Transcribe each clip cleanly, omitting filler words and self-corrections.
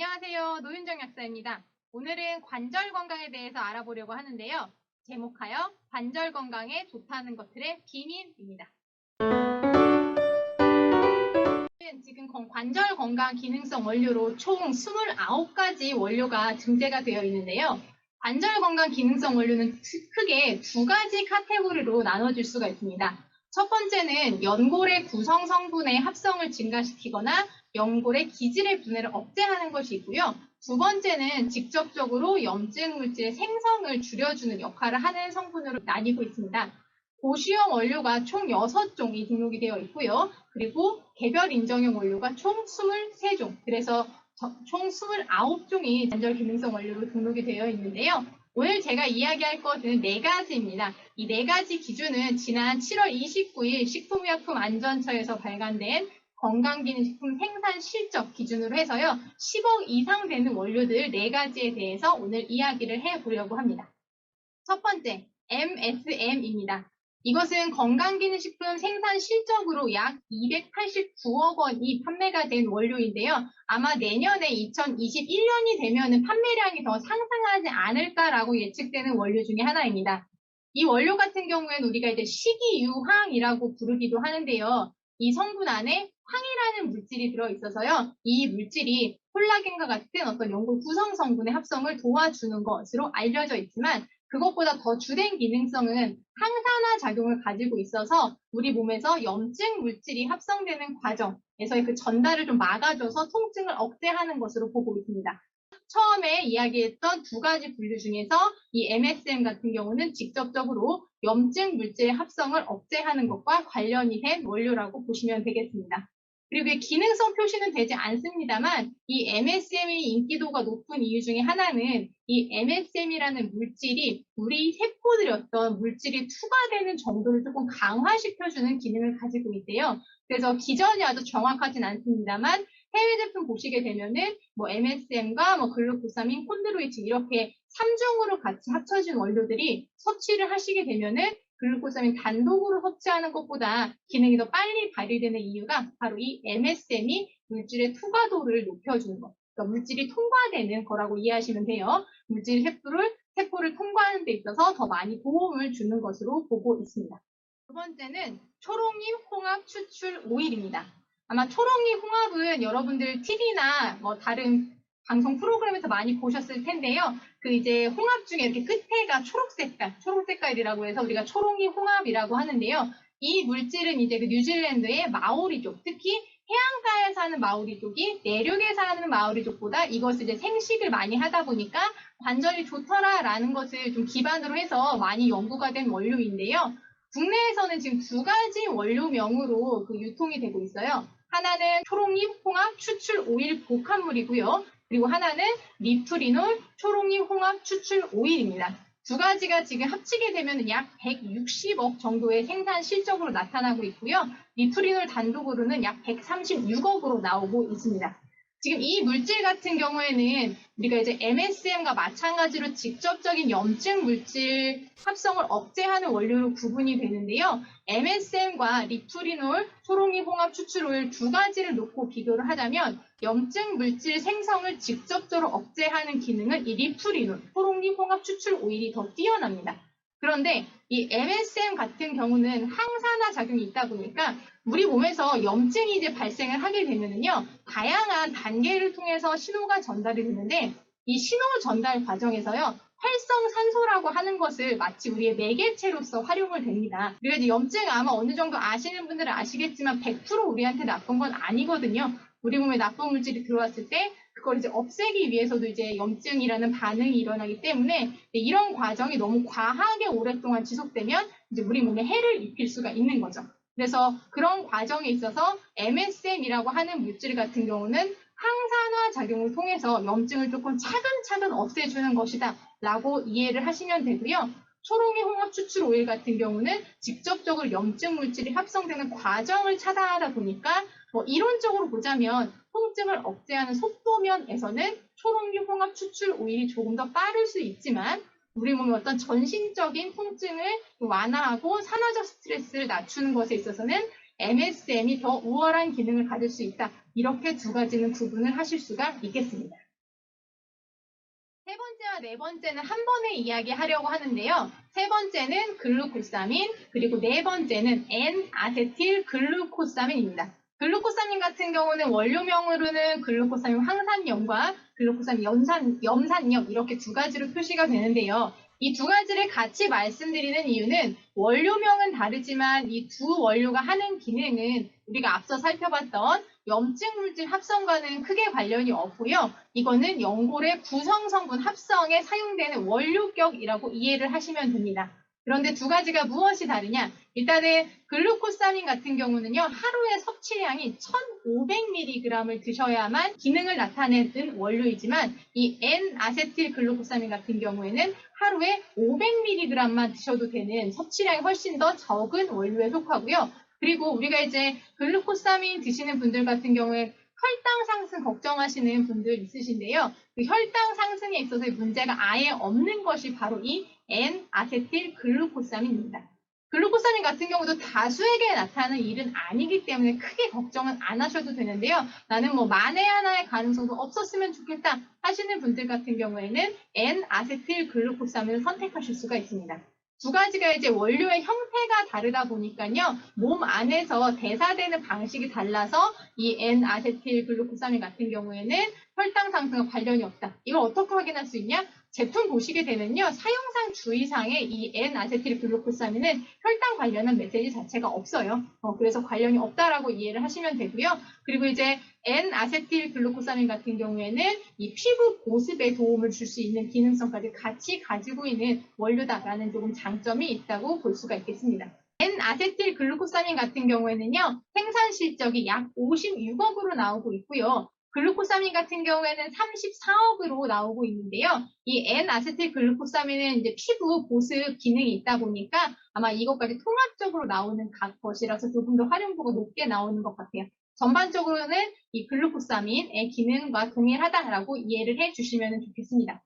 안녕하세요. 노윤정 약사입니다. 오늘은 관절 건강에 대해서 알아보려고 하는데요. 제목하여 관절 건강에 좋다는 것들의 비밀입니다. 지금 관절 건강 기능성 원료로 총 29가지 원료가 등재가 되어 있는데요. 관절 건강 기능성 원료는 크게 두 가지 카테고리로 나눠질 수가 있습니다. 첫 번째는 연골의 구성 성분의 합성을 증가시키거나 연골의 기질의 분해를 억제하는 것이 있고요. 두 번째는 직접적으로 염증 물질의 생성을 줄여주는 역할을 하는 성분으로 나뉘고 있습니다. 고시형 원료가 총 6종이 등록이 되어 있고요. 그리고 개별 인정형 원료가 총 23종, 그래서 총 29종이 관절 기능성 원료로 등록이 되어 있는데요. 오늘 제가 이야기할 것은 4가지입니다. 이 4가지 기준은 지난 7월 29일 식품의약품안전처에서 발간된 건강기능식품 생산 실적 기준으로 해서요. 10억 이상 되는 원료들 4가지에 대해서 오늘 이야기를 해보려고 합니다. 첫 번째, MSM입니다. 이것은 건강기능식품 생산 실적으로 약 289억 원이 판매가 된 원료인데요. 아마 내년에 2021년이 되면 판매량이 더 상승하지 않을까라고 예측되는 원료 중에 하나입니다. 이 원료 같은 경우에는 우리가 이제 식이유황이라고 부르기도 하는데요. 이 성분 안에 황이라는 물질이 들어있어서요. 이 물질이 콜라겐과 같은 어떤 연골 구성 성분의 합성을 도와주는 것으로 알려져 있지만 그것보다 더 주된 기능성은 항산화 작용을 가지고 있어서 우리 몸에서 염증 물질이 합성되는 과정에서의 그 전달을 좀 막아줘서 통증을 억제하는 것으로 보고 있습니다. 처음에 이야기했던 두 가지 분류 중에서 이 MSM 같은 경우는 직접적으로 염증 물질의 합성을 억제하는 것과 관련이 된 원료라고 보시면 되겠습니다. 그리고 기능성 표시는 되지 않습니다만 이 MSM의 인기도가 높은 이유 중에 하나는 이 MSM이라는 물질이 우리 세포들의 어떤 물질이 투과되는 정도를 조금 강화시켜주는 기능을 가지고 있대요. 그래서 기전이 아주 정확하진 않습니다만 해외 제품 보시게 되면은 MSM과 글루코사민, 콘드로이친 이렇게 3종으로 같이 합쳐진 원료들이 섭취를 하시게 되면은 글루코사민 단독으로 섭취하는 것보다 기능이 더 빨리 발휘되는 이유가 바로 이 MSM이 물질의 투과도를 높여주는 것. 그러니까 물질이 통과되는 거라고 이해하시면 돼요. 물질이 세포를 통과하는 데 있어서 더 많이 도움을 주는 것으로 보고 있습니다. 두 번째는 초록잎 홍합 추출 오일입니다. 아마 초록잎 홍합은 여러분들 TV나 다른 방송 프로그램에서 많이 보셨을 텐데요. 그 이제 홍합 중에 이렇게 끝에가 초록 색깔이라고 해서 우리가 초록잎 홍합이라고 하는데요. 이 물질은 이제 그 뉴질랜드의 마오리족, 특히 해안가에 사는 마오리족이 내륙에 사는 마오리족보다 이것을 이제 생식을 많이 하다 보니까 관절이 좋더라라는 것을 좀 기반으로 해서 많이 연구가 된 원료인데요. 국내에서는 지금 두 가지 원료명으로 유통이 되고 있어요. 하나는 초록잎 홍합 추출 오일 복합물이고요. 그리고 하나는 리프리놀 초록잎 홍합 추출 오일입니다. 두 가지가 지금 합치게 되면 약 160억 정도의 생산 실적으로 나타나고 있고요. 리프리놀 단독으로는 약 136억으로 나오고 있습니다. 지금 이 물질 같은 경우에는 우리가 이제 MSM과 마찬가지로 직접적인 염증 물질 합성을 억제하는 원료로 구분이 되는데요. MSM과 리프리놀, 초록잎 홍합 추출 오일 두 가지를 놓고 비교를 하자면 염증 물질 생성을 직접적으로 억제하는 기능은 이 리프리놀, 초록잎 홍합 추출 오일이 더 뛰어납니다. 그런데 이 MSM 같은 경우는 항산화 작용이 있다 보니까 우리 몸에서 염증이 이제 발생을 하게 되면은요, 다양한 단계를 통해서 신호가 전달이 되는데 이 신호 전달 과정에서요, 활성산소라고 하는 것을 마치 우리의 매개체로서 활용을 됩니다. 우리가 이제 염증 아마 어느 정도 아시는 분들은 아시겠지만 100% 우리한테 나쁜 건 아니거든요. 우리 몸에 나쁜 물질이 들어왔을 때 그걸 이제 없애기 위해서도 이제 염증이라는 반응이 일어나기 때문에 이런 과정이 너무 과하게 오랫동안 지속되면 이제 우리 몸에 해를 입힐 수가 있는 거죠. 그래서 그런 과정에 있어서 MSM이라고 하는 물질 같은 경우는 항산화 작용을 통해서 염증을 조금 차근차근 없애주는 것이다 라고 이해를 하시면 되고요. 초록잎 홍합 추출 오일 같은 경우는 직접적으로 염증 물질이 합성되는 과정을 차단하다 보니까 이론적으로 보자면 통증을 억제하는 속도면에서는 초록잎 홍합 추출 오일이 조금 더 빠를 수 있지만 우리 몸의 어떤 전신적인 통증을 완화하고 산화적 스트레스를 낮추는 것에 있어서는 MSM이 더 우월한 기능을 가질 수 있다. 이렇게 두 가지는 구분을 하실 수가 있겠습니다. 네 번째는 한 번에 이야기하려고 하는데요. 세 번째는 글루코사민, 그리고 네 번째는 N-아세틸 글루코사민입니다. 글루코사민 같은 경우는 원료명으로는 글루코사민 황산염과 글루코사민 염산염 이렇게 두 가지로 표시가 되는데요. 이 두 가지를 같이 말씀드리는 이유는 원료명은 다르지만 이 두 원료가 하는 기능은 우리가 앞서 살펴봤던 염증 물질 합성과는 크게 관련이 없고요. 이거는 연골의 구성 성분 합성에 사용되는 원료격이라고 이해를 하시면 됩니다. 그런데 두 가지가 무엇이 다르냐? 일단은 글루코사민 같은 경우는요. 하루에 섭취량이 1500mg을 드셔야만 기능을 나타내는 원료이지만 이 N-아세틸 글루코사민 같은 경우에는 하루에 500mg만 드셔도 되는 섭취량이 훨씬 더 적은 원료에 속하고요. 그리고 우리가 이제 글루코사민 드시는 분들 같은 경우에 혈당 상승 걱정하시는 분들 있으신데요. 그 혈당 상승에 있어서의 문제가 아예 없는 것이 바로 이 N-아세틸 글루코사민입니다. 글루코사민 같은 경우도 다수에게 나타나는 일은 아니기 때문에 크게 걱정은 안 하셔도 되는데요. 나는 뭐 만에 하나의 가능성도 없었으면 좋겠다 하시는 분들 같은 경우에는 N-아세틸 글루코사민을 선택하실 수가 있습니다. 두 가지가 이제 원료의 형태가 다르다 보니까요. 몸 안에서 대사되는 방식이 달라서 이 N-아세틸 글루코사민 같은 경우에는 혈당 상승과 관련이 없다. 이걸 어떻게 확인할 수 있냐? 제품 보시게 되면요. 사용상 주의사항에 이 N-아세틸 글루코사민은 혈당 관련한 메시지 자체가 없어요. 그래서 관련이 없다라고 이해를 하시면 되고요. 그리고 이제 N-아세틸 글루코사민 같은 경우에는 이 피부 보습에 도움을 줄 수 있는 기능성까지 같이 가지고 있는 원료다라는 조금 장점이 있다고 볼 수가 있겠습니다. N-아세틸 글루코사민 같은 경우에는요. 생산 실적이 약 56억으로 나오고 있고요. 글루코사민 같은 경우에는 34억으로 나오고 있는데요. 이 N-아세틸 글루코사민은 이제 피부 보습 기능이 있다 보니까 아마 이것까지 통합적으로 나오는 것이라서 조금 더 활용도가 높게 나오는 것 같아요. 전반적으로는 이 글루코사민의 기능과 동일하다라고 이해를 해주시면 좋겠습니다.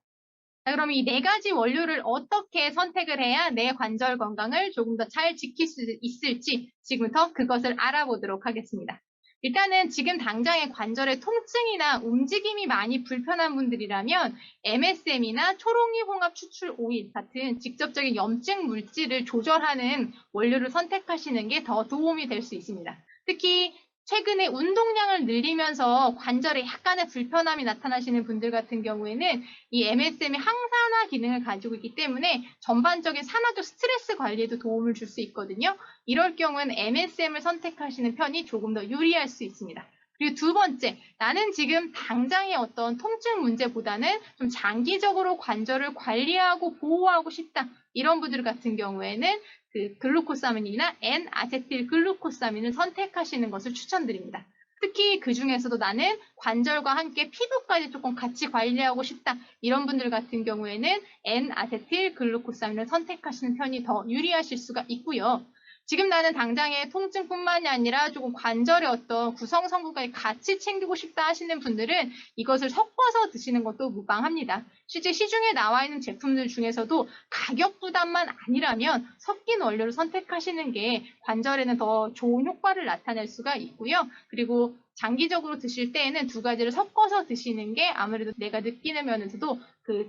자, 그럼 이 네 가지 원료를 어떻게 선택을 해야 내 관절 건강을 조금 더 잘 지킬 수 있을지 지금부터 그것을 알아보도록 하겠습니다. 일단은 지금 당장의 관절의 통증이나 움직임이 많이 불편한 분들이라면 MSM이나 초롱이 홍합 추출 오일 같은 직접적인 염증 물질을 조절하는 원료를 선택하시는 게 더 도움이 될 수 있습니다. 특히 최근에 운동량을 늘리면서 관절에 약간의 불편함이 나타나시는 분들 같은 경우에는 이 MSM이 항산화 기능을 가지고 있기 때문에 전반적인 산화적 스트레스 관리에도 도움을 줄 수 있거든요. 이럴 경우는 MSM을 선택하시는 편이 조금 더 유리할 수 있습니다. 그리고 두 번째, 나는 지금 당장의 어떤 통증 문제보다는 좀 장기적으로 관절을 관리하고 보호하고 싶다. 이런 분들 같은 경우에는 그 글루코사민이나 N-아세틸 글루코사민을 선택하시는 것을 추천드립니다. 특히 그 중에서도 나는 관절과 함께 피부까지 조금 같이 관리하고 싶다. 이런 분들 같은 경우에는 N-아세틸 글루코사민을 선택하시는 편이 더 유리하실 수가 있고요. 지금 나는 당장의 통증뿐만이 아니라 조금 관절의 어떤 구성 성분까지 같이 챙기고 싶다 하시는 분들은 이것을 섞어서 드시는 것도 무방합니다. 실제 시중에 나와 있는 제품들 중에서도 가격 부담만 아니라면 섞인 원료를 선택하시는 게 관절에는 더 좋은 효과를 나타낼 수가 있고요. 그리고 장기적으로 드실 때에는 두 가지를 섞어서 드시는 게 아무래도 내가 느끼는 면에서도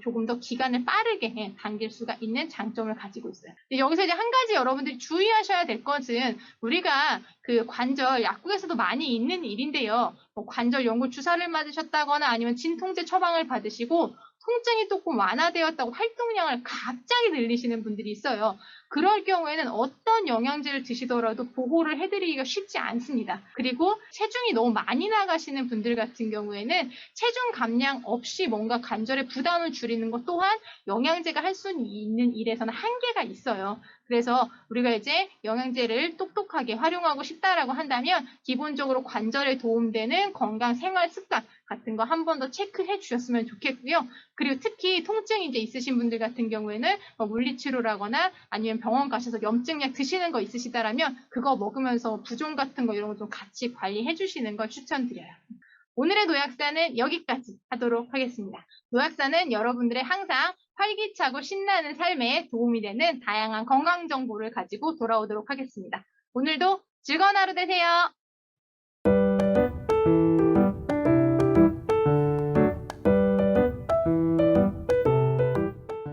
조금 더 기간을 빠르게 당길 수가 있는 장점을 가지고 있어요. 여기서 이제 한 가지 여러분들이 주의하셔야 될 것은 우리가 그 관절 약국에서도 많이 있는 일인데요. 뭐 관절 연골 주사를 맞으셨다거나 아니면 진통제 처방을 받으시고 통증이 조금 완화되었다고 활동량을 갑자기 늘리시는 분들이 있어요. 그럴 경우에는 어떤 영양제를 드시더라도 보호를 해드리기가 쉽지 않습니다. 그리고 체중이 너무 많이 나가시는 분들 같은 경우에는 체중 감량 없이 뭔가 관절의 부담을 줄이는 것 또한 영양제가 할 수 있는 일에서는 한계가 있어요. 그래서 우리가 이제 영양제를 똑똑하게 활용하고 싶다라고 한다면 기본적으로 관절에 도움되는 건강 생활 습관 같은 거 한 번 더 체크해 주셨으면 좋겠고요. 그리고 특히 통증이 이제 있으신 분들 같은 경우에는 물리치료라거나 아니면 병원 가셔서 염증약 드시는 거 있으시다라면 그거 먹으면서 부종 같은 거 이런 거 좀 같이 관리해 주시는 걸 추천드려요. 오늘의 노약사는 여기까지 하도록 하겠습니다. 노약사는 여러분들의 항상 활기차고 신나는 삶에 도움이 되는 다양한 건강 정보를 가지고 돌아오도록 하겠습니다. 오늘도 즐거운 하루 되세요.